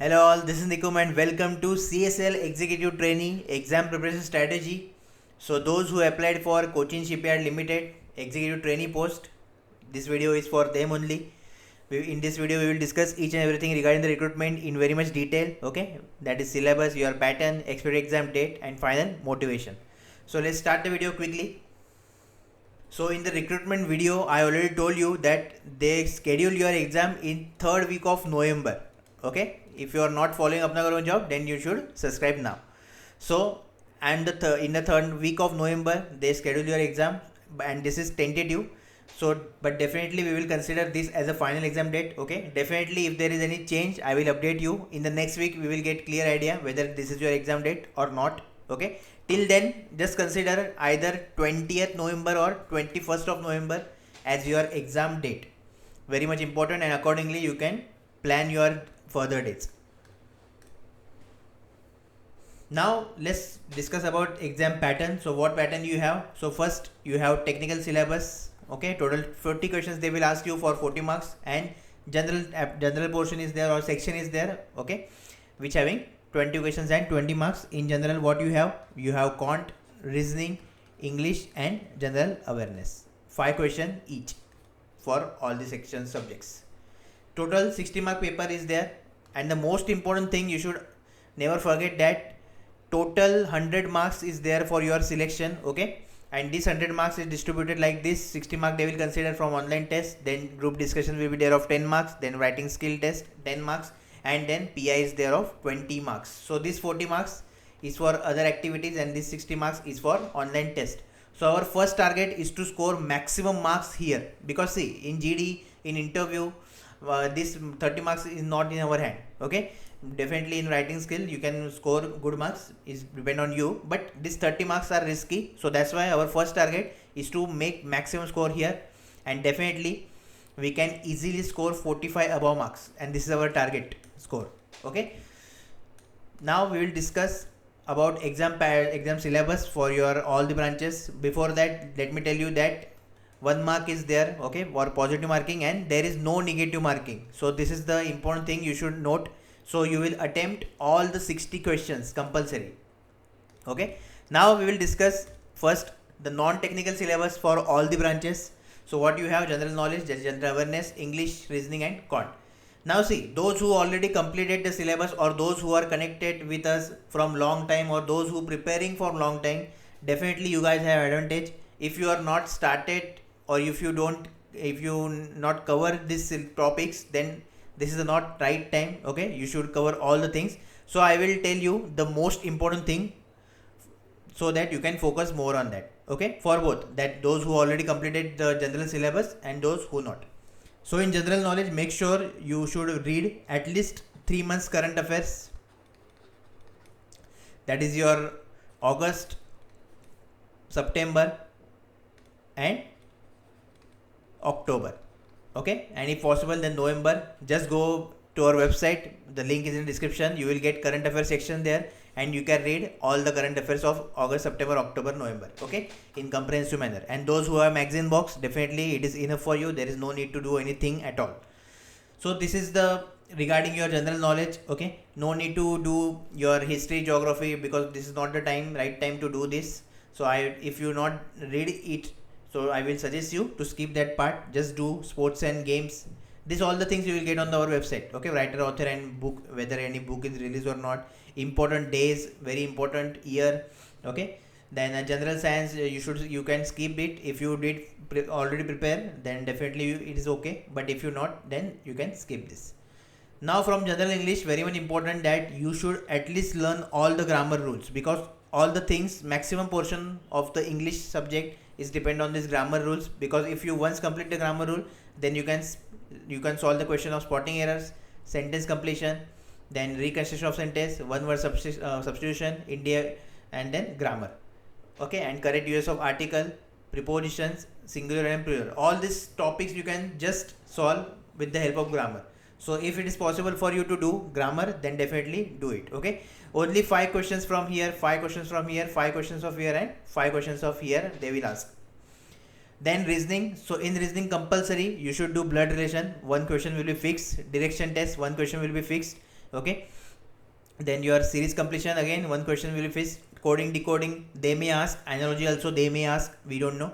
Hello all, this is Nikum and welcome to CSL Executive Trainee Exam Preparation Strategy. So those who applied for Cochin Shipyard Limited Executive Trainee post, this video is for them only. In this video we will discuss each and everything regarding the recruitment in very much detail. Okay, that is syllabus, your pattern, expected exam date and final motivation. So let's start the video quickly. So in the recruitment video I already told you that they schedule your exam in 3rd week of November. Okay, if you are not following Apna Karo Job, then you should subscribe now. So and in the 3rd week of November they schedule your exam, and this is tentative. So but definitely we will consider this as a final exam date. Okay, definitely if there is any change I will update you. In the next week we will get clear idea whether this is your exam date or not. Okay, till then just consider either 20th November or 21st of November as your exam date. Very much important, and accordingly you can plan your further dates. Now let's discuss about exam pattern. So what pattern you have? So first you have technical syllabus. Okay, total 40 questions they will ask you for 40 marks, and general portion is there or section is there. Okay, which having 20 questions and 20 marks. In general, what you have quant, reasoning, English and general awareness. 5 questions each for all the section subjects. Total 60 mark paper is there, and the most important thing you should never forget that total 100 marks is there for your selection. Okay, and this 100 marks is distributed like this. 60 mark they will consider from online test, then group discussion will be there of 10 marks, then writing skill test 10 marks, and then PI is there of 20 marks. So this 40 marks is for other activities and this 60 marks is for online test. So our first target is to score maximum marks here, because see in GD, in interview, this 30 marks is not in our hand. Okay, definitely in writing skill you can score good marks, is depend on you, but this 30 marks are risky. So that's why our first target is to make maximum score here, and definitely we can easily score 45 above marks, and this is our target score. Okay, now we will discuss about exam syllabus for your all the branches. Before that, let me tell you that 1 mark is there, okay, for positive marking, and there is no negative marking. So this is the important thing you should note. So you will attempt all the 60 questions compulsory. Okay, now we will discuss first the non-technical syllabus for all the branches. So what you have: general knowledge, general awareness, English, reasoning and quant. Now see, those who already completed the syllabus, or those who are connected with us from long time, or those who preparing for long time, definitely you guys have advantage. If you are not started, or if you not cover these topics, then this is the not right time. Okay, you should cover all the things. So I will tell you the most important thing so that you can focus more on that. Okay, for both, that those who already completed the general syllabus and those who not. So in general knowledge, make sure you should read at least 3 months current affairs. That is your August, September and October. Okay, and if possible then November. Just go to our website, the link is in the description. You will get current affairs section there, and you can read all the current affairs of August, September, October, November. Okay, in comprehensive manner. And those who have magazine box, definitely it is enough for you. There is no need to do anything at all. So this is the regarding your general knowledge. Okay, no need to do your history, geography, because this is not the right time to do this. So if you not read it, so I will suggest you to skip that part. Just do sports and games. This all the things you will get on our website. Okay, writer, author and book, whether any book is released or not, important days, very important year. Okay, then general science, you can skip it. If you did already prepare, then definitely it is okay, but if you not, then you can skip this. Now from general English, very much important that you should at least learn all the grammar rules, because all the things, maximum portion of the English subject is depend on these grammar rules. Because if you once complete the grammar rule, then you can solve the question of spotting errors, sentence completion, then reconstruction of sentence, one word substitution, India, and then grammar. Okay, and correct use of article, prepositions, singular and plural. All these topics you can just solve with the help of grammar. So if it is possible for you to do grammar, then definitely do it. Okay, only 5 questions from here, 5 questions from here, 5 questions of here and 5 questions of here they will ask. Then reasoning. So in reasoning compulsory you should do blood relation, one question will be fixed. Direction test, one question will be fixed. Okay, then your series completion, again one question will be fixed. Coding, decoding, they may ask. Analogy also they may ask, we don't know.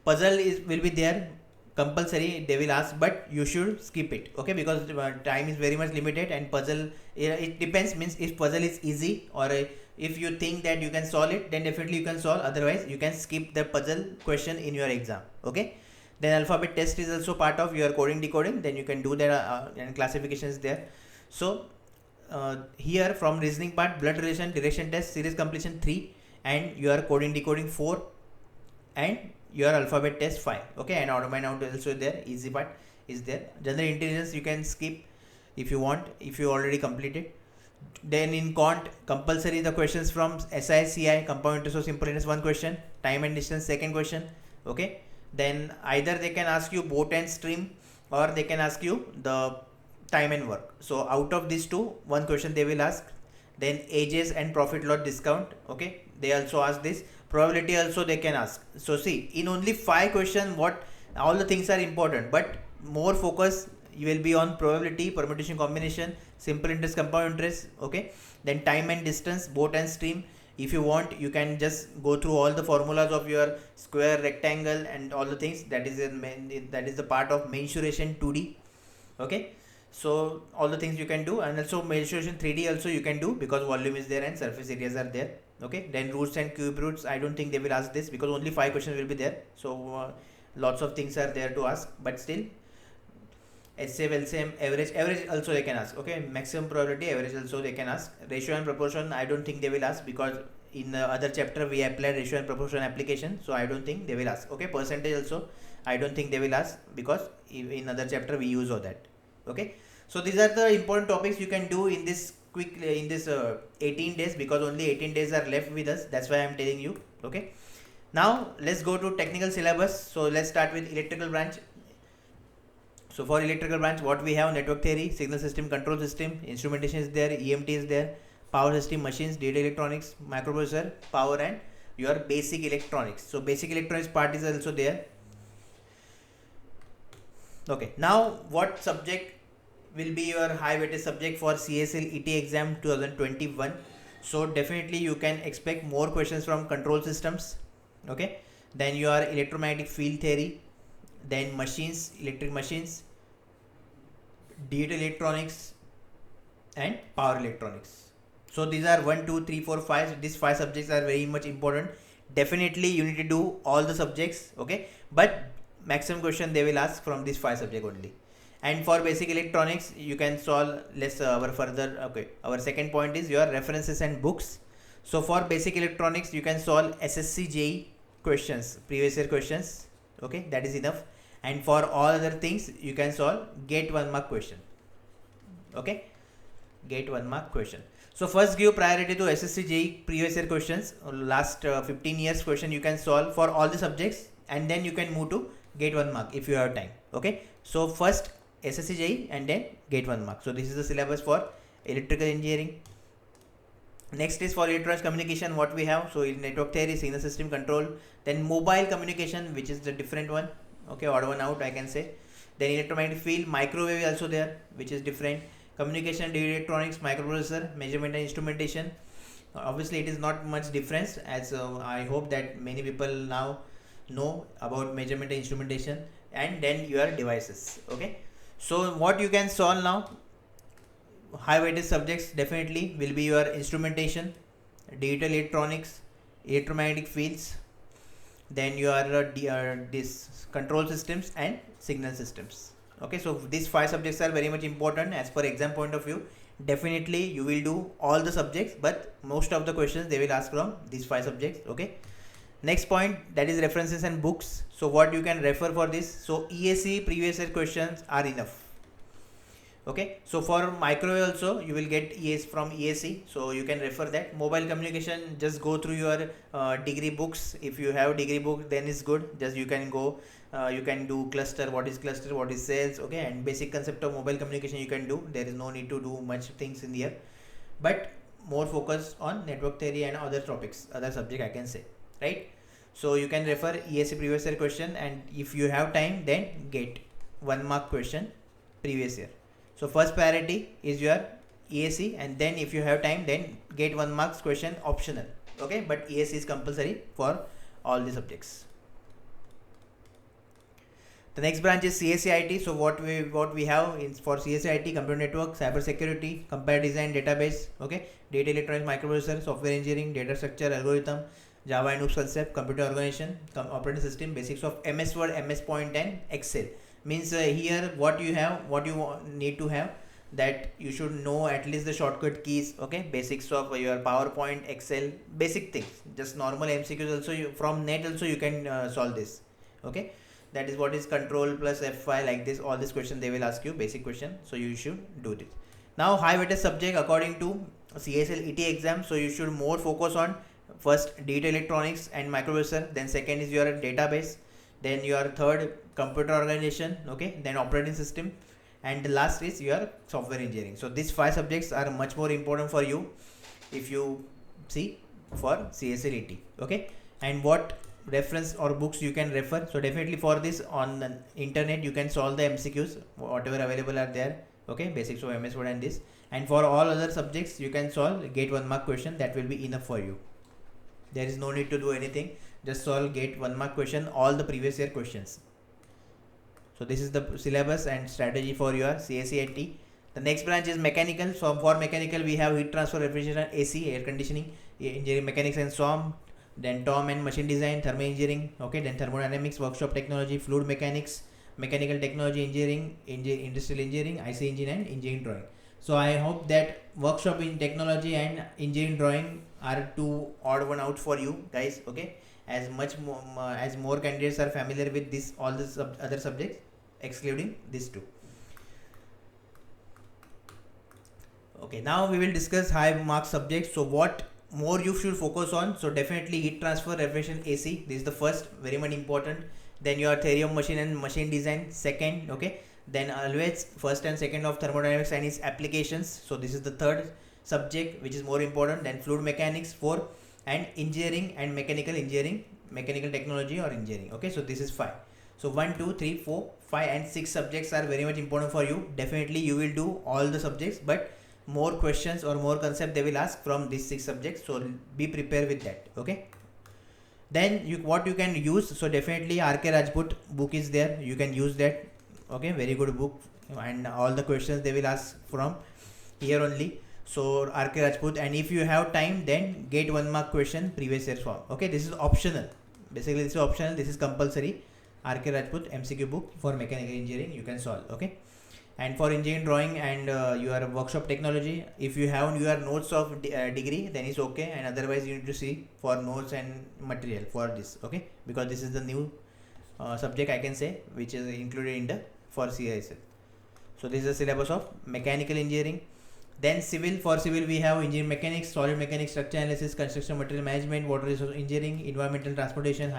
Puzzle will be there, compulsory they will ask, but you should skip it, okay, because time is very much limited. And puzzle, it depends, means if puzzle is easy, or if you think that you can solve it, then definitely you can solve, otherwise you can skip the puzzle question in your exam. Okay, then alphabet test is also part of your coding, decoding, then you can do that, and classification is there. So here from reasoning part, blood relation, direction test, series completion 3, and your coding, decoding 4, and your alphabet test 5. Okay, and auto mine out also there, easy part is there. General intelligence you can skip if you want, if you already completed. Then in quant, compulsory the questions from SI, CI, compound interest or simple interest, one question. Time and distance, second question. Okay, then either they can ask you boat and stream, or they can ask you the time and work. So out of these two, one question they will ask. Then ages and profit loss discount, okay, they also ask this. Probability also they can ask. So see, in only 5 questions, what all the things are important, but more focus you will be on probability, permutation, combination, simple interest, compound interest. Okay, then time and distance, boat and stream. If you want, you can just go through all the formulas of your square, rectangle, and all the things. That is the part of mensuration 2D. Okay, so all the things you can do, and also mensuration 3D also you can do, because volume is there and surface areas are there. Okay, then roots and cube roots, I don't think they will ask this, because only 5 questions will be there. So lots of things are there to ask, but still HCF, LCM, average also they can ask. Okay, maximum probability, average also they can ask. Ratio and proportion, I don't think they will ask, because in the other chapter we applied ratio and proportion application, so I don't think they will ask. Okay, percentage also I don't think they will ask, because in other chapter we use all that. Okay, so these are the important topics you can do in this 18 days, because only 18 days are left with us, that's why I'm telling you. Okay, now let's go to technical syllabus. So let's start with electrical branch. So for electrical branch, what we have: network theory, signal system, control system, instrumentation is there, EMT is there, power system, machines, data electronics, microprocessor, power, and your basic electronics. So basic electronics part is also there. Okay, now what subject will be your high weighted subject for CSL ET exam 2021? So definitely you can expect more questions from control systems. Okay, then your electromagnetic field theory, then machines, electric machines, digital electronics, and power electronics. So these are 1, 2, 3, 4, 5. These 5 subjects are very much important. Definitely you need to do all the subjects. Okay, but maximum question they will ask from these 5 subjects only. And for basic electronics, you can solve our second point is your references and books. So for basic electronics, you can solve SSC JEE questions, previous year questions. Okay, that is enough. And for all other things, you can solve GATE 1 mark question. Okay, GATE 1 mark question. So first give priority to SSC JEE previous year questions, last 15 years question you can solve for all the subjects, and then you can move to GATE 1 mark if you have time. Okay, so first SSC JEE and then GATE 1 mark. So this is the syllabus for electrical engineering. Next is for electronics communication, what we have. So in network theory, signal system, control, then mobile communication, which is the different one. Okay, odd one out I can say. Then electromagnetic field, microwave also there, which is different. Communication, digital electronics, microprocessor, measurement and instrumentation. Obviously it is not much difference, as I hope that many people now know about measurement and instrumentation. And then your devices. Okay, so what you can solve now, high weighted subjects definitely will be your instrumentation, digital electronics, electromagnetic fields, then your this control systems and signal systems. Okay, so these 5 subjects are very much important as per exam point of view. Definitely you will do all the subjects, but most of the questions they will ask from these 5 subjects. Okay, next point, that is references and books. So what you can refer for this? So EAC previous year questions are enough. Okay, so for microwave also you will get EAC from EAC, so you can refer that. Mobile communication, just go through your degree books. If you have degree book, then it's good. Just you can go, you can do cluster, what is cluster, what is sales. Okay, and basic concept of mobile communication you can do. There is no need to do much things in here, but more focus on network theory and other topics, other subject I can say, right? So you can refer EAC previous year question, and if you have time, then GATE 1 mark question previous year. So first priority is your ESE, and then if you have time, then get 1 marks question optional. Okay, but ESE is compulsory for all the subjects. The next branch is CSE/IT. So what we have is for CSE/IT: computer network, cyber security, computer design, database, okay, data electronics, microprocessor, software engineering, data structure, algorithm, Java and OOPS concept, computer organization, operating system, basics of MS Word, MS Point, and Excel. Means here what you need to have, that you should know at least the shortcut keys, okay, basics of your PowerPoint, Excel, basic things. Just normal MCQs also, from net also you can solve this, okay. That is what is control plus F5, like this. All these questions they will ask you, basic question, so you should do this. Now high weighted subject according to CSL ET exam, so you should more focus on first data electronics and microprocessor, then second is your database, then your third computer organization, okay, then operating system, and the last is your software engineering. So these 5 subjects are much more important for you if you see for CSL ET, okay. And what reference or books you can refer? So definitely for this, on the internet you can solve the MCQs whatever available are there, okay, basics of MS Word and this. And for all other subjects you can solve get 1 mark question, that will be enough for you. There is no need to do anything, just solve get 1 mark question, all the previous year questions. So this is the syllabus and strategy for your CSE/IT. The next branch is mechanical. So for mechanical we have heat transfer, refrigeration, AC, air conditioning, engineering mechanics and SOM, then TOM and machine design, thermal engineering, okay, then thermodynamics, workshop technology, fluid mechanics, mechanical technology engineering, industrial engineering, IC engineering, and engineering drawing. So I hope that workshop in technology and engineering drawing are 2 odd one out for you guys, okay, as more candidates are familiar with this, all these other subjects excluding these 2. Okay, now we will discuss high mark subjects. So what more you should focus on? So definitely heat transfer, refrigeration, AC, this is the first, very much important. Then your theory of machine and machine design, second, okay. Then always first and second of thermodynamics and its applications, so this is the third subject which is more important. Then fluid mechanics, 4, and engineering and mechanical engineering, mechanical technology or engineering, okay. So this is 5. So 1, 2, 3, 4, 5 and 6 subjects are very much important for you. Definitely you will do all the subjects, but more questions or more concept they will ask from these 6 subjects, so be prepared with that, okay. Then what you can use, so definitely RK Rajput book is there, you can use that, okay, very good book, and all the questions they will ask from here only. So RK Rajput, and if you have time then get 1 mark question previous year form, okay. This is optional, basically this is optional, this is compulsory. RK Rajput MCQ book for mechanical engineering you can solve, okay. And for engineering drawing and your workshop technology, if you have your notes of degree, then it's okay, and otherwise you need to see for notes and material for this, okay, because this is the new subject I can say which is included in the for CSL. So this is the syllabus of mechanical engineering. Then civil, for civil we have engineering mechanics, solid mechanics, structure analysis, construction material management, water resource engineering, environmental transportation,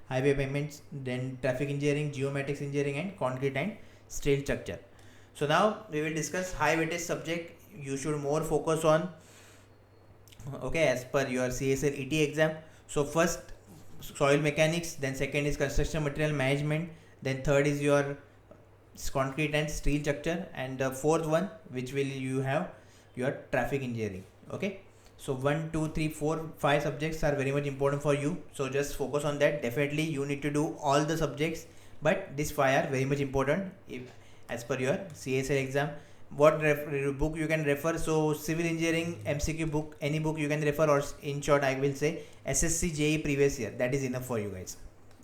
highway payments, then traffic engineering, geomatics engineering, and concrete and steel structure. So now we will discuss high weightage subject you should more focus on, okay, as per your CSL ET exam. So first soil mechanics, then second is construction material management, then third is your concrete and steel structure, and the fourth one which will you have your traffic engineering, okay. So 1, 2, 3, 4, 5 subjects are very much important for you, so just focus on that. Definitely you need to do all the subjects, but these 5 are very much important as per your CSL exam. What book you can refer? So civil engineering MCQ book, any book you can refer, or in short I will say SSC JE previous year, that is enough for you guys,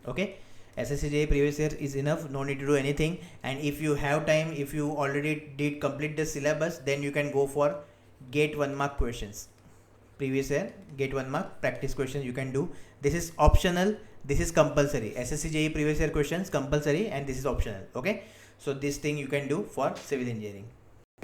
okay. SSC JE previous year is enough, no need to do anything. And if you have time, if you already did complete the syllabus, then you can go for get 1 mark questions previous year, get 1 mark practice questions you can do. This is optional, this is compulsory. SSC JE previous year questions compulsory and this is optional, okay. So this thing you can do for civil engineering.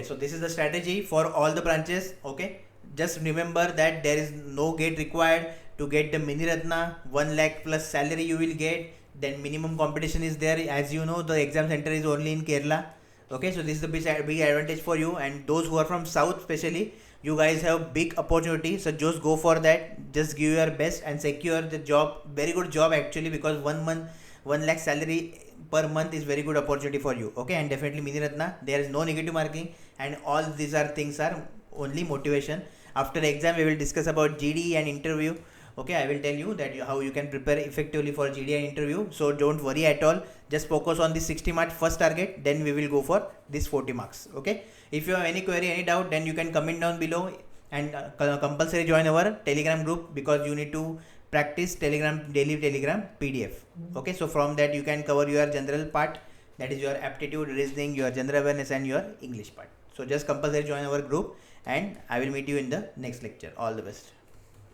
So this is the strategy for all the branches, okay. Just remember that there is no gate required to get the mini Ratna. 1 lakh plus salary you will get. Then minimum competition is there, as you know the exam center is only in Kerala, okay. So this is the big advantage for you, and those who are from south especially, you guys have big opportunity, so just go for that, just give your best and secure the job, very good job actually, because 1 month 1 lakh salary per month is very good opportunity for you, okay. And definitely mini Ratna, there is no negative marking, and all these are things are only motivation. After exam we will discuss about GD and interview. Okay, I will tell you that how you can prepare effectively for GD and interview. So don't worry at all, just focus on the 60 mark first target, then we will go for this 40 marks. Okay, if you have any query, any doubt, then you can comment down below, and compulsory join our Telegram group, because you need to practice daily Telegram PDF. Okay, so from that you can cover your general part, that is your aptitude, reasoning, your general awareness and your English part. So just compulsory join our group, and I will meet you in the next lecture. All the best.